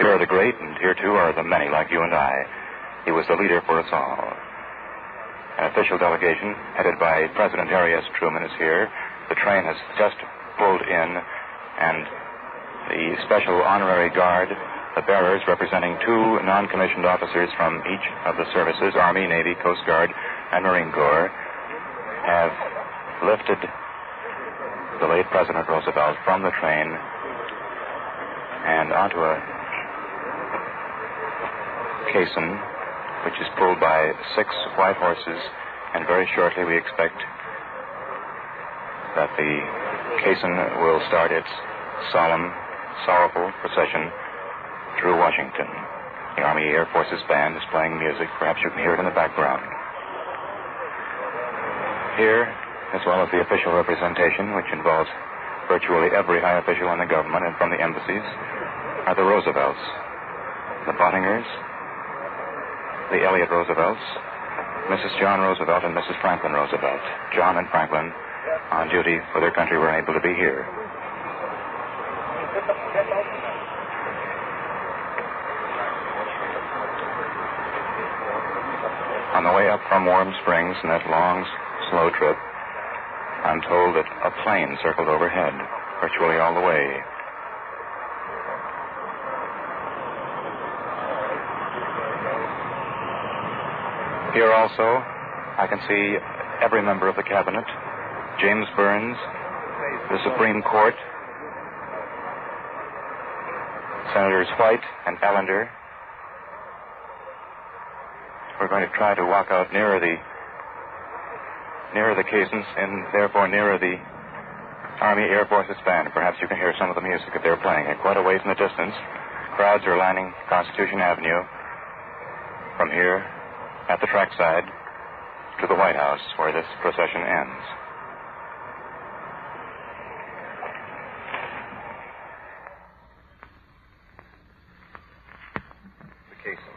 Here are the great, and here, too, are the many like you and I. He was the leader for us all. An official delegation headed by President Harry S. Truman is here. The train has just pulled in, and the Special Honorary Guard, the bearers representing 2 non-commissioned officers from each of the services, Army, Navy, Coast Guard, and Marine Corps, have lifted the late President Roosevelt from the train and onto a caisson, which is pulled by 6 white horses, and very shortly we expect that the caisson will start its solemn, sorrowful procession through Washington. The Army Air Forces band is playing music. Perhaps you can hear it in the background. Here, as well as the official representation, which involves virtually every high official in the government and from the embassies, are the Roosevelts, the Bottingers, the Elliott Roosevelts, Mrs. John Roosevelt and Mrs. Franklin Roosevelt. John and Franklin, on duty for their country, were unable to be here. On the way up from Warm Springs in that long, slow trip, I'm told that a plane circled overhead virtually all the way. Here also, I can see every member of the cabinet, James Burns, the Supreme Court, Senators White and Allender. We're going to try to walk out nearer the caissons and therefore nearer the Army Air Forces band. Perhaps you can hear some of the music that they're playing. And quite a ways in the distance, crowds are lining Constitution Avenue from here at the trackside to the White House, where this procession ends. The caisson.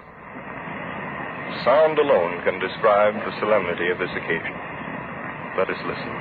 Sound alone can describe the solemnity of this occasion. Let us listen.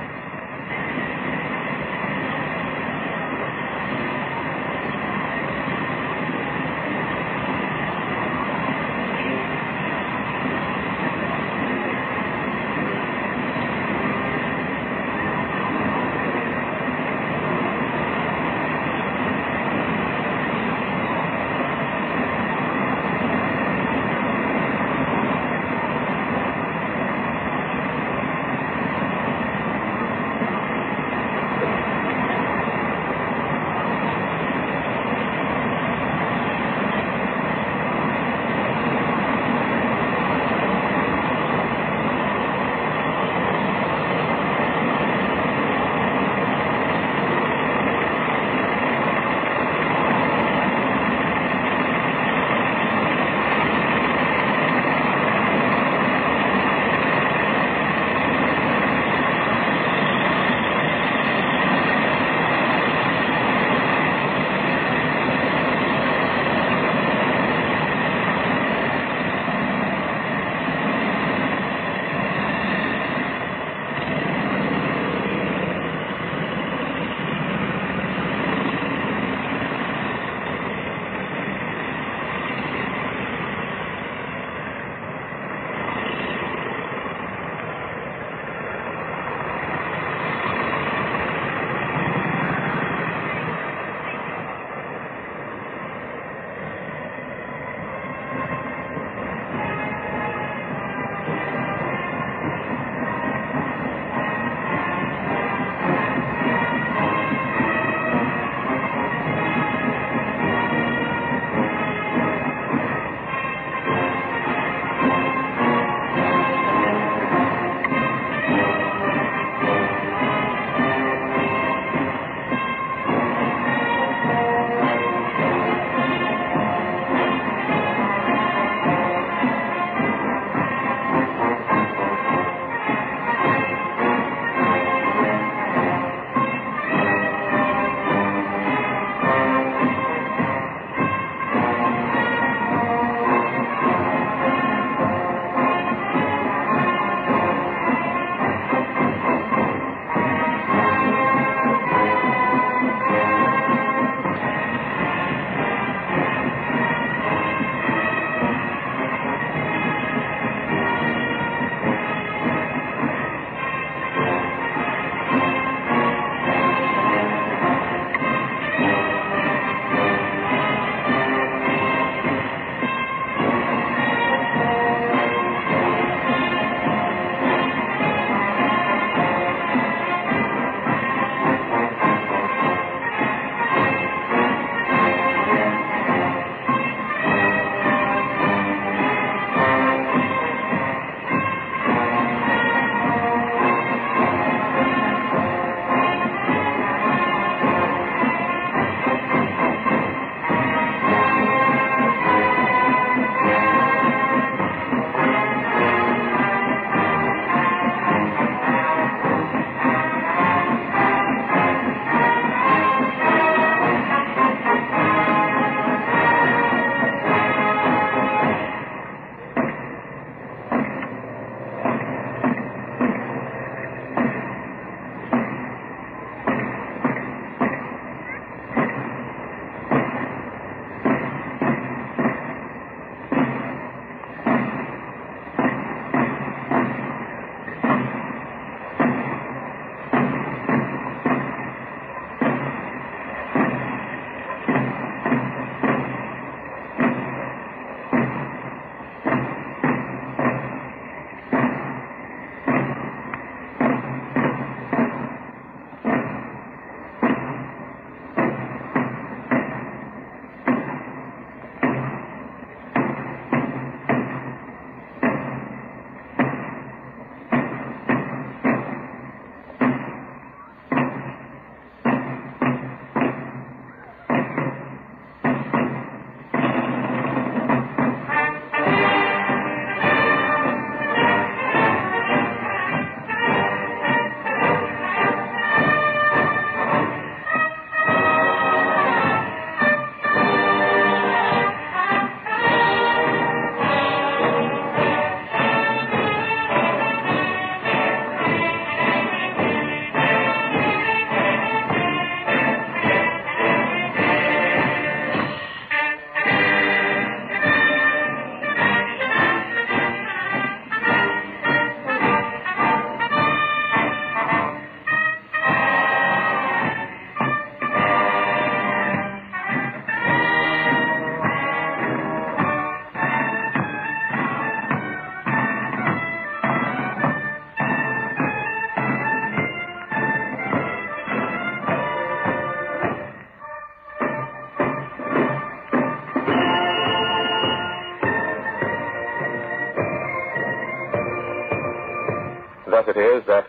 Thus it is that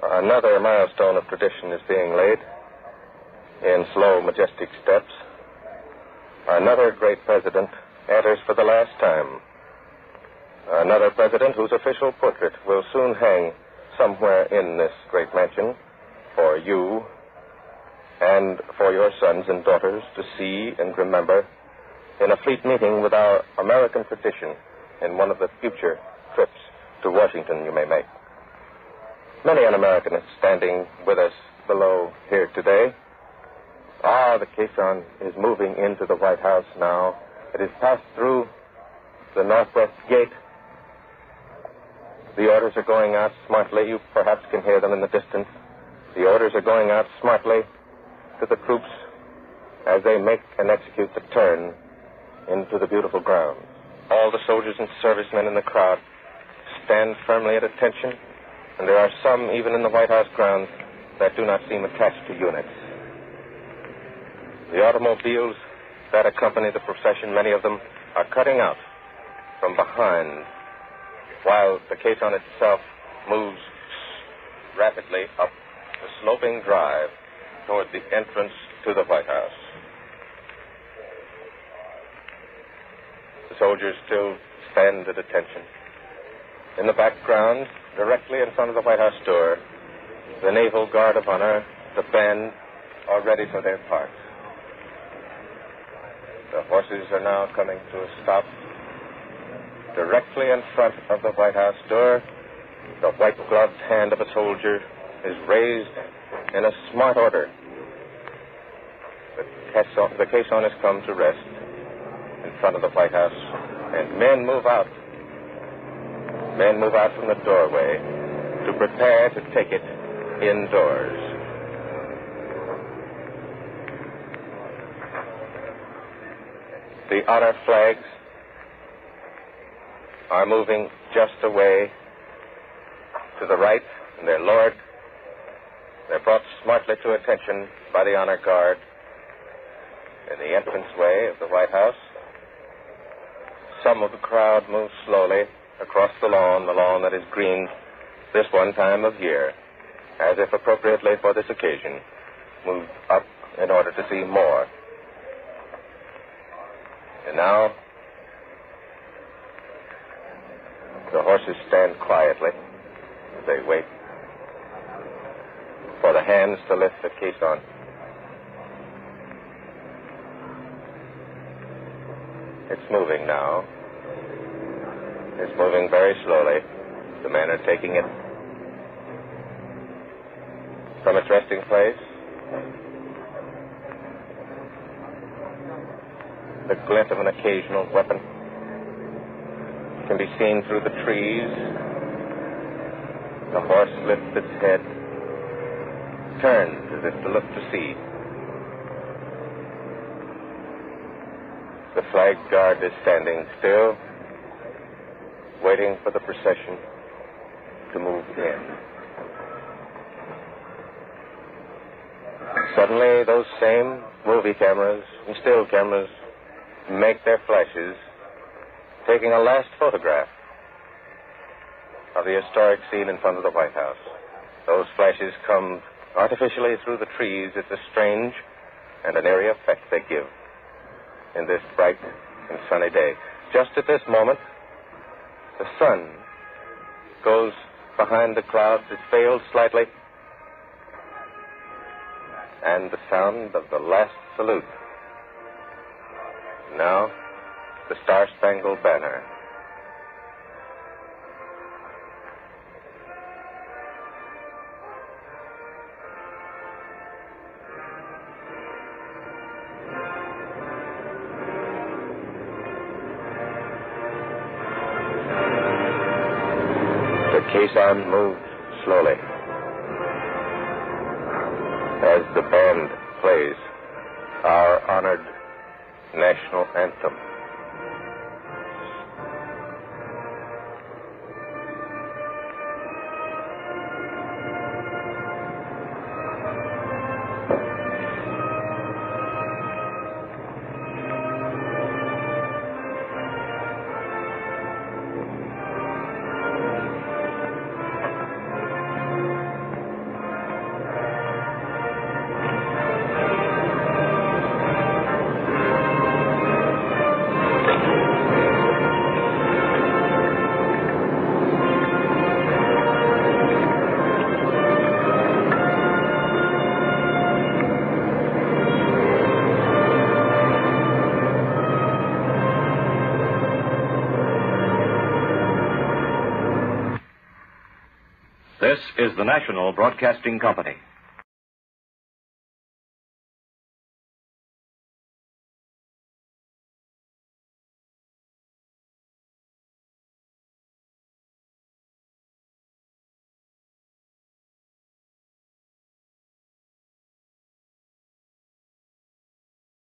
another milestone of tradition is being laid in slow, majestic steps. Another great president enters for the last time. Another president whose official portrait will soon hang somewhere in this great mansion for you and for your sons and daughters to see and remember in a fleet meeting with our American tradition in one of the future trips to Washington you may make. Many an American is standing with us below here today. The caisson is moving into the White House now. It has passed through the northwest gate. The orders are going out smartly. You perhaps can hear them in the distance. The orders are going out smartly to the troops as they make and execute the turn into the beautiful grounds. All the soldiers and servicemen in the crowd stand firmly at attention, and there are some even in the White House grounds that do not seem attached to units. The automobiles that accompany the procession, many of them, are cutting out from behind, while the caisson itself moves rapidly up the sloping drive toward the entrance to the White House. The soldiers still stand at attention. In the background, directly in front of the White House door, the Naval Guard of Honor, the band, are ready for their part. The horses are now coming to a stop directly in front of the White House door. The white-gloved hand of a soldier is raised in a smart order. The caisson has come to rest in front of the White House, and men move out. Men move out from the doorway to prepare to take it indoors. The honor flags are moving just away to the right, and they're lowered. They're brought smartly to attention by the honor guard in the entranceway of the White House. Some of the crowd moves slowly across the lawn that is green this one time of year, as if appropriately for this occasion, moved up in order to see more. And now, the horses stand quietly as they wait for the hands to lift the caisson. It's moving now. It's moving very slowly. The men are taking it from its resting place. The glint of an occasional weapon can be seen through the trees. The horse lifts its head, turns as if to look to see. The flag guard is standing still, waiting for the procession to move in. Suddenly, those same movie cameras and still cameras make their flashes, taking a last photograph of the historic scene in front of the White House. Those flashes come artificially through the trees. It's a strange and an eerie effect they give in this bright and sunny day. Just at this moment, the sun goes behind the clouds. It fails slightly, and the sound of the last salute. Now, the Star-Spangled Banner. The caisson moved slowly as the band plays our honored national anthem. is the National Broadcasting Company.